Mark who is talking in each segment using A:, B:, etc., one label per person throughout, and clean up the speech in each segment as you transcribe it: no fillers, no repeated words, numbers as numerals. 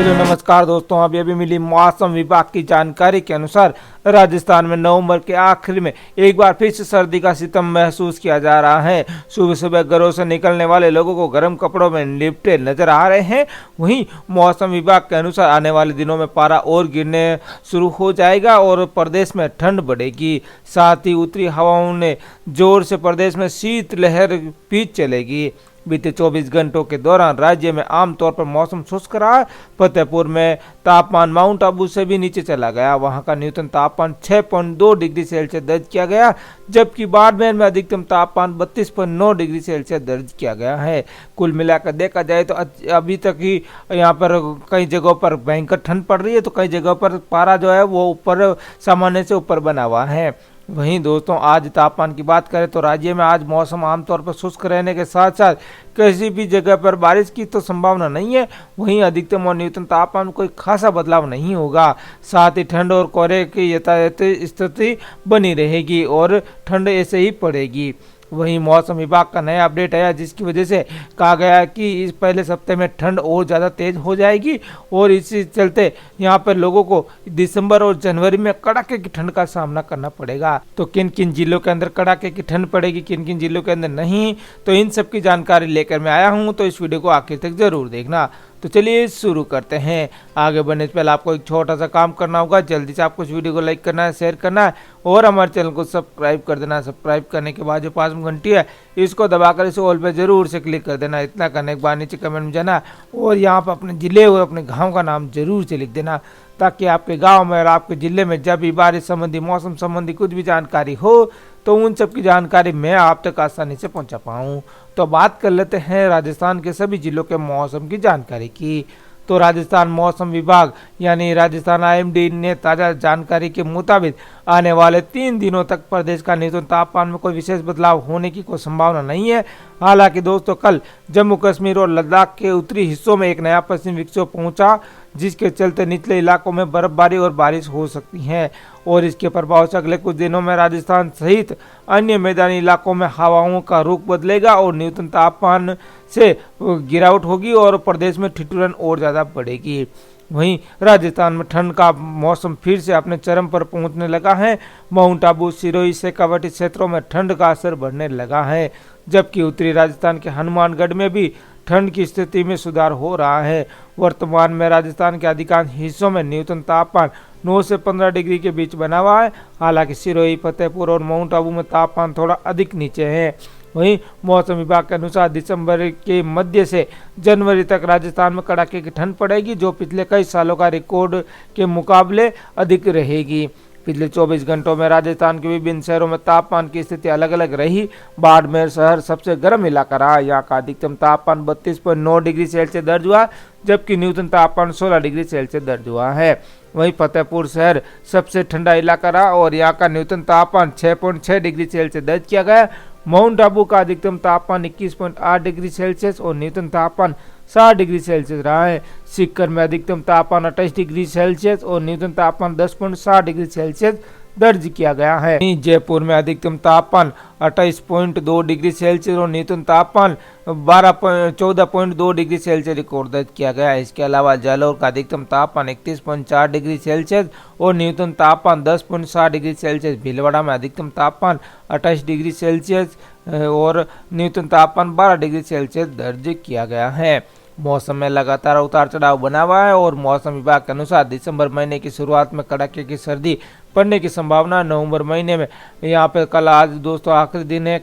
A: Hello नमस्कार दोस्तों, अभी मिली मौसम विभाग की जानकारी के अनुसार राजस्थान में नवंबर के आखिर में एक बार फिर से सर्दी का सितम महसूस किया जा रहा है। सुबह सुबह घरों से निकलने वाले लोगों को गर्म कपड़ों में लिपटे नजर आ रहे हैं। वहीं मौसम विभाग के अनुसार आने वाले दिनों में पारा और गिरने शुरू हो जाएगा और प्रदेश में ठंड बढ़ेगी। साथ ही उत्तरी हवाओं ने जोर से प्रदेश में शीतलहर भी चलेगी। बीते 24 घंटों के दौरान राज्य में आमतौर पर मौसम शुष्क रहा। फतेहपुर में तापमान माउंट आबू से भी नीचे चला गया। वहां का न्यूनतम तापमान 6.2 डिग्री सेल्सियस दर्ज किया गया, जबकि बाड़मेर में अधिकतम तापमान 32.9 डिग्री सेल्सियस दर्ज किया गया है। कुल मिलाकर देखा जाए तो अभी तक ही यहाँ पर कई जगहों पर भयंकर ठंड पड़ रही है, तो कई जगहों पर पारा जो है वो ऊपर सामान्य से ऊपर बना हुआ है। वहीं दोस्तों, आज तापमान की बात करें तो राज्य में आज मौसम आमतौर पर शुष्क रहने के साथ साथ किसी भी जगह पर बारिश की तो संभावना नहीं है। वहीं अधिकतम और न्यूनतम तापमान में कोई खासा बदलाव नहीं होगा। साथ ही ठंड और कोहरे की यथायथ स्थिति बनी रहेगी और ठंड ऐसे ही पड़ेगी। वहीं मौसम विभाग का नया अपडेट आया, जिसकी वजह से कहा गया कि इस पहले सप्ताह में ठंड और ज़्यादा तेज हो जाएगी और इसी चलते यहाँ पर लोगों को दिसंबर और जनवरी में कड़ाके की ठंड का सामना करना पड़ेगा। तो किन किन जिलों के अंदर कड़ाके की ठंड पड़ेगी, किन किन जिलों के अंदर नहीं, तो इन सब की जानकारी लेकर मैं आया हूँ। तो इस वीडियो को आखिर तक जरूर देखना। तो चलिए शुरू करते हैं। आगे बढ़ने से पहले आपको एक छोटा सा काम करना होगा। जल्दी से आपको इस वीडियो को लाइक करना है, शेयर करना है और हमारे चैनल को सब्सक्राइब कर देना है। सब्सक्राइब करने के बाद जो पास में घंटी है इसको दबाकर इसे ऑल पे जरूर से क्लिक कर देना। इतना करने के बाद नीचे कमेंट में जाना और यहाँ पर अपने जिले और अपने गाँव का नाम जरूर से लिख देना, ताकि आपके गाँव में और आपके जिले में जब भी बारिश संबंधी, मौसम संबंधी कुछ भी जानकारी हो तो उन सब की जानकारी मैं आप तक आसानी से पहुंचा पाऊँ। तो बात कर लेते हैं राजस्थान के सभी जिलों के मौसम की जानकारी की। तो राजस्थान मौसम विभाग यानी राजस्थान आईएमडी ने ताज़ा जानकारी के मुताबिक आने वाले 3 दिनों तक प्रदेश का न्यूनतम तापमान में कोई विशेष बदलाव होने की कोई संभावना नहीं है। हालांकि दोस्तों, कल जम्मू कश्मीर और लद्दाख के उत्तरी हिस्सों में एक नया पश्चिमी विक्षोभ पहुंचा, जिसके चलते निचले इलाकों में बर्फबारी और बारिश हो सकती है और इसके प्रभाव से अगले कुछ दिनों में राजस्थान सहित अन्य मैदानी इलाकों में हवाओं का रुख बदलेगा और न्यूनतम तापमान से गिरावट होगी और प्रदेश में ठिठुरन और ज़्यादा बढ़ेगी। वहीं राजस्थान में ठंड का मौसम फिर से अपने चरम पर पहुंचने लगा है। माउंट आबू, सिरोही, शेखावाटी क्षेत्रों में ठंड का असर बढ़ने लगा है, जबकि उत्तरी राजस्थान के हनुमानगढ़ में भी ठंड की स्थिति में सुधार हो रहा है। वर्तमान में राजस्थान के अधिकांश हिस्सों में न्यूनतम तापमान 9 से 15 डिग्री के बीच बना हुआ है। हालांकि सिरोही, फतेहपुर और माउंट आबू में तापमान थोड़ा अधिक नीचे है। वहीं मौसम विभाग के अनुसार दिसंबर के मध्य से जनवरी तक राजस्थान में कड़ाके की ठंड पड़ेगी, जो पिछले कई सालों का रिकॉर्ड के मुकाबले अधिक रहेगी। पिछले 24 घंटों में राजस्थान के विभिन्न शहरों में तापमान की स्थिति अलग अलग रही। बाड़मेर शहर सबसे गर्म इलाका रहा। यहाँ का अधिकतम तापमान 32.9 डिग्री सेल्सियस दर्ज हुआ, जबकि न्यूनतम तापमान 16 डिग्री सेल्सियस दर्ज हुआ है। वहीं फतेहपुर शहर सबसे ठंडा इलाका रहा और यहाँ का न्यूनतम तापमान 6.6 डिग्री सेल्सियस दर्ज किया गया। माउंट आबू का अधिकतम तापमान 21.8 डिग्री सेल्सियस और न्यूनतम तापमान 7 डिग्री सेल्सियस रहा है। सीकर में अधिकतम तापमान 28 डिग्री सेल्सियस और न्यूनतम तापमान 10.7 डिग्री सेल्सियस दर्ज किया गया है। जयपुर में अधिकतम तापमान 28.2 डिग्री सेल्सियस और न्यूनतम तापमान 14.2 डिग्री सेल्सियस रिकॉर्ड दर्ज किया गया है। इसके अलावा जालौर का अधिकतम तापमान 31.4 डिग्री सेल्सियस और न्यूनतम तापमान 10.7 डिग्री सेल्सियस। भीलवाड़ा में अधिकतम तापमान 28 डिग्री सेल्सियस और न्यूनतम तापमान 12 डिग्री सेल्सियस दर्ज किया गया है। मौसम में लगातार उतार चढ़ाव बना हुआ है और मौसम विभाग के अनुसार दिसंबर महीने की शुरुआत में कड़ाके की सर्दी पड़ने की संभावना। नवंबर महीने में यहाँ पे आज दोस्तों आखिरी दिन है,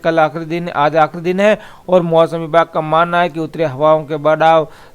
A: आज आखिरी दिन है और मौसम विभाग का मानना है कि उत्तरी हवाओं के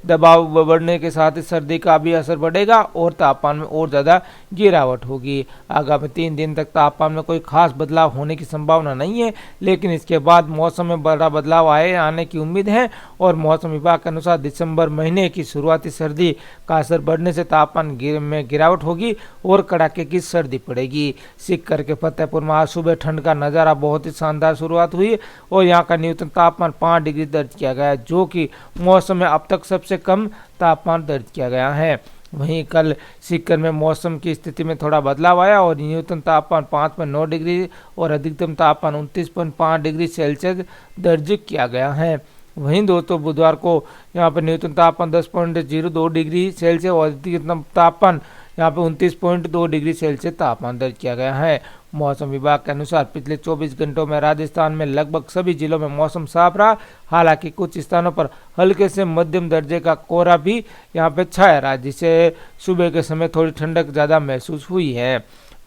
A: दबाव बढ़ने के साथ ही सर्दी का भी असर बढ़ेगा और तापमान में और ज़्यादा गिरावट होगी। आगामी 3 दिन तक तापमान में कोई खास बदलाव होने की संभावना नहीं है, लेकिन इसके बाद मौसम में बड़ा बदलाव आने की उम्मीद है और मौसम विभाग के अनुसार दिसंबर महीने की शुरुआती सर्दी का असर बढ़ने से तापमान में गिरावट होगी और कड़ाके की सर्दी पड़ेगी। सीकर के फतेहपुर में आज सुबह ठंड का नज़ारा बहुत ही शानदार शुरुआत हुई और यहाँ का न्यूनतम तापमान 5 डिग्री दर्ज किया गया, जो कि मौसम में अब तक सबसे कम तापमान दर्ज किया गया है। वहीं कल सीकर में मौसम की स्थिति में थोड़ा बदलाव आया और न्यूनतम तापमान 5.9 डिग्री और अधिकतम तापमान 29.5 डिग्री सेल्सियस दर्ज किया गया है। वहीं दोस्तों बुधवार को यहाँ पर न्यूनतम तापमान 10.02 डिग्री सेल्सियस और अधिकतम तापमान यहाँ पे 29.2 डिग्री सेल्सियस तापमान दर्ज किया गया है। मौसम विभाग के अनुसार पिछले 24 घंटों में राजस्थान में लगभग सभी जिलों में मौसम साफ रहा। हालांकि कुछ स्थानों पर हल्के से मध्यम दर्जे का कोहरा भी यहाँ पे छाया रहा, जिससे सुबह के समय थोड़ी ठंडक ज़्यादा महसूस हुई है।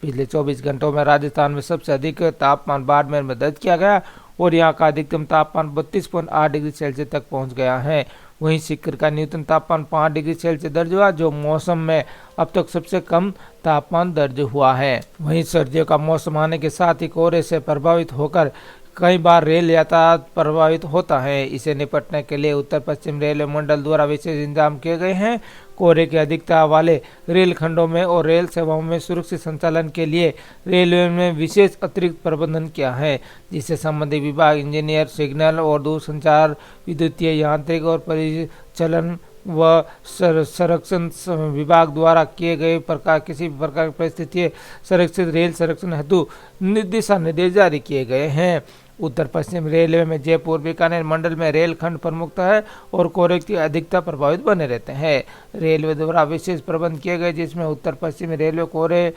A: पिछले 24 घंटों में राजस्थान में सबसे अधिक तापमान बाड़मेर में दर्ज किया गया और यहाँ का अधिकतम तापमान 32.8 डिग्री सेल्सियस तक पहुँच गया है। वहीं सीकर का न्यूनतम तापमान 5 डिग्री सेल्सियस दर्ज हुआ, जो मौसम में अब तक सबसे कम तापमान दर्ज हुआ है। वहीं सर्दियों का मौसम आने के साथ ही कोहरे से प्रभावित होकर कई बार रेल यातायात प्रभावित होता है। इसे निपटने के लिए उत्तर पश्चिम रेलवे मंडल द्वारा विशेष इंतजाम किए गए हैं। कोहरे की अधिकता वाले रेल खंडों में और रेल सेवाओं में सुरक्षित संचालन के लिए रेलवे में विशेष अतिरिक्त प्रबंधन किया है, जिससे संबंधित विभाग, इंजीनियर, सिग्नल और दूरसंचार, विद्युतीय, यांत्रिक और परिचालन व संरक्षण विभाग द्वारा किए गए किसी भी प्रकार की परिस्थिति सुरक्षित रेल संरक्षण हेतु दिशा निर्देश जारी किए गए हैं। उत्तर पश्चिम रेलवे में जयपुर बीकानेर मंडल में रेल खंड प्रमुखता है और कोहरे की अधिकता प्रभावित बने रहते हैं। रेलवे द्वारा विशेष प्रबंध किए गए, जिसमें उत्तर पश्चिम रेलवे कोहरे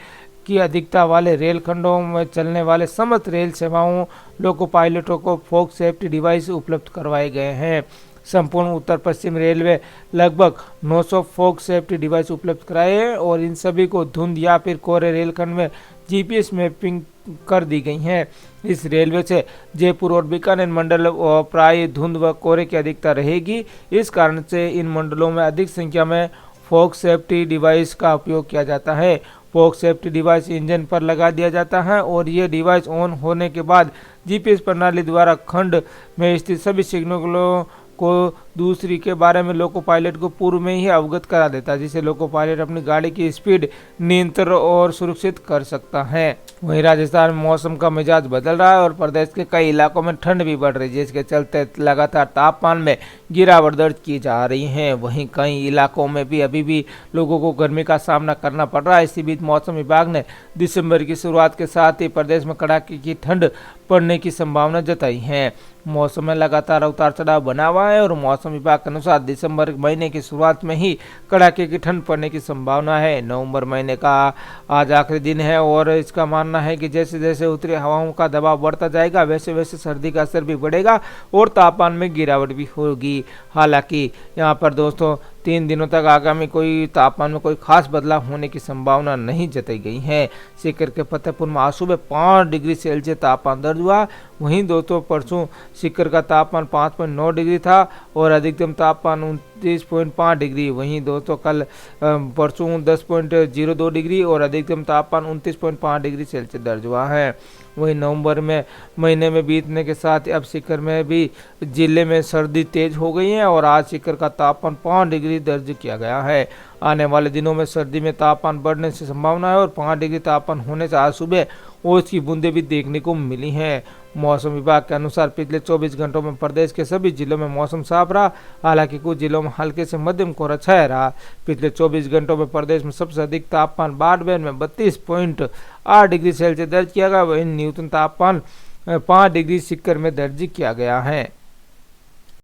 A: की अधिकता वाले रेल खंडों में चलने वाले समस्त रेल सेवाओं, लोको पायलटों को फॉग सेफ्टी डिवाइस उपलब्ध करवाए गए हैं। संपूर्ण उत्तर पश्चिम रेलवे लगभग 900 फॉग सेफ्टी डिवाइस उपलब्ध कराए हैं और इन सभी को धुंध या फिर कोहरे रेलखंड में जीपीएस मैपिंग कर दी गई है। इस रेलवे से जयपुर और बीकानेर मंडल प्राय धुंध व कोहरे की अधिकता रहेगी। इस कारण से इन मंडलों में अधिक संख्या में फॉग सेफ्टी डिवाइस का उपयोग किया जाता है। फॉग सेफ्टी डिवाइस इंजन पर लगा दिया जाता है और ये डिवाइस ऑन होने के बाद जीपीएस प्रणाली द्वारा खंड में स्थित सभी सिग्नलों को दूसरी के बारे में लोको पायलट को पूर्व में ही अवगत करा देता है, जिससे लोको पायलट अपनी गाड़ी की स्पीड नियंत्रण और सुरक्षित कर सकता है। वहीं राजस्थान में मौसम का मिजाज बदल रहा है और प्रदेश के कई इलाकों में ठंड भी बढ़ रही है, जिसके चलते लगातार तापमान में गिरावट दर्ज की जा रही है। वहीं कई इलाकों में भी अभी भी लोगों को गर्मी का सामना करना पड़ रहा है। इसी बीच मौसम विभाग ने दिसंबर की शुरुआत के साथ ही प्रदेश में कड़ाके की ठंड पड़ने की संभावना जताई है। मौसम में लगातार उतार चढ़ाव बना हुआ है और मौसम विभाग के अनुसार दिसंबर महीने की शुरुआत में ही कड़ाके की ठंड पड़ने की संभावना है। नवंबर महीने का आज आखिरी दिन है और इसका मानना है कि जैसे जैसे उत्तरी हवाओं का दबाव बढ़ता जाएगा, वैसे वैसे सर्दी का असर भी बढ़ेगा और तापमान में गिरावट भी होगी। हालांकि यहाँ पर दोस्तों 3 दिनों तक आगामी कोई तापमान में कोई खास बदलाव होने की संभावना नहीं जताई गई है। सीकर के फतेहपुर में आज सुबह 5 डिग्री सेल्सियस तापमान दर्ज हुआ। वहीं दोस्तों परसों सीकर का तापमान 5.9 डिग्री था और अधिकतम तापमान 29.5 डिग्री। वहीं दोस्तों कल परसों 10.02 डिग्री और अधिकतम तापमान 29.5 डिग्री सेल्सियस दर्ज हुआ है। वहीं नवंबर में महीने में बीतने के साथ अब सीकर में भी जिले में सर्दी तेज हो गई है और आज सीकर का तापमान 5 डिग्री दर्ज किया गया है। आने वाले दिनों में सर्दी में तापमान बढ़ने से संभावना है और 5 डिग्री तापमान होने से आज सुबह ओस की बूंदें भी देखने को मिली हैं। मौसम विभाग के अनुसार पिछले 24 घंटों में प्रदेश के सभी जिलों में मौसम साफ रहा। हालांकि कुछ जिलों में हल्के से मध्यम कोहरा छाया रहा। पिछले 24 घंटों में प्रदेश में सबसे अधिक तापमान बाड़मेर में 32.8 डिग्री सेल्सियस दर्ज किया गया। वहीं न्यूनतम तापमान 5 डिग्री सीकर में दर्ज किया गया है।